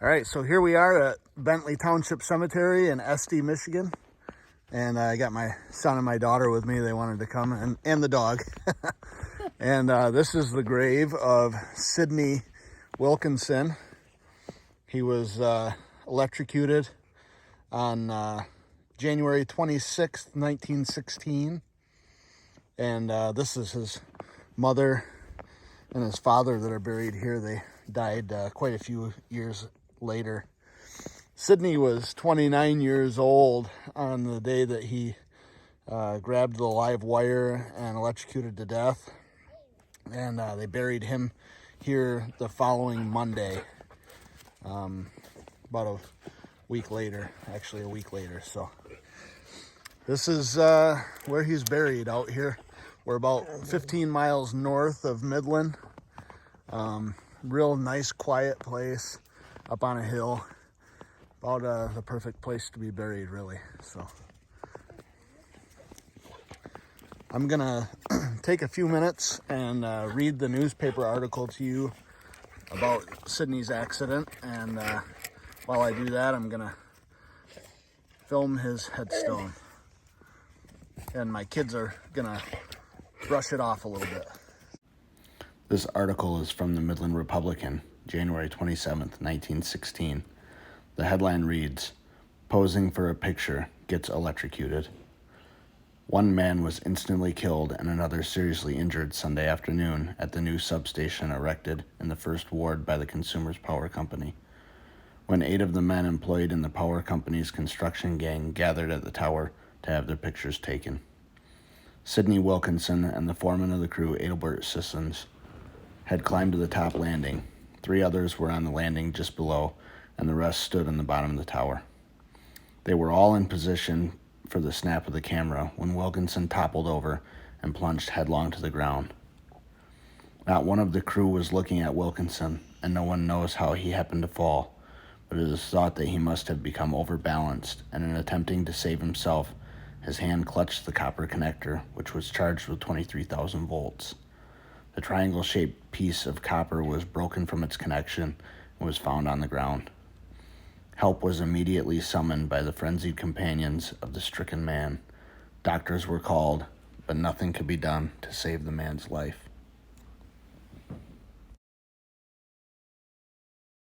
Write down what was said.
All right, so here we are at Bentley Township Cemetery in Estey, Michigan. And I got my son and my daughter with me. They wanted to come, and the dog. And this is the grave of Sidney Wilkinson. He was electrocuted on January 26th, 1916. And this is his mother and his father that are buried here. They died quite a few years later. Sidney was 29 years old on the day that he grabbed the live wire and electrocuted to death. And they buried him here the following Monday, about a week later, actually a week later. So this is where he's buried out here. We're about 15 miles north of Midland. Real nice, quiet place up on a hill. About the perfect place to be buried, really. So I'm gonna take a few minutes and read the newspaper article to you about Sidney's accident. And while I do that, I'm gonna film his headstone. And my kids are gonna brush it off a little bit. This article is from the Midland Republican, January 27th, 1916. The headline reads, "Posing for a Picture Gets Electrocuted." One man was instantly killed and another seriously injured Sunday afternoon at the new substation erected in the First Ward by the Consumers Power Company, when 8 of the men employed in the power company's construction gang gathered at the tower to have their pictures taken. Sidney Wilkinson and the foreman of the crew, Adelbert Sissons, had climbed to the top landing. 3 others were on the landing just below, and the rest stood on the bottom of the tower. They were all in position for the snap of the camera when Wilkinson toppled over and plunged headlong to the ground. Not one of the crew was looking at Wilkinson, and no one knows how he happened to fall, but it is thought that he must have become overbalanced, and in attempting to save himself, his hand clutched the copper connector, which was charged with 23,000 volts. The triangle-shaped piece of copper was broken from its connection and was found on the ground. Help was immediately summoned by the frenzied companions of the stricken man. Doctors were called, but nothing could be done to save the man's life.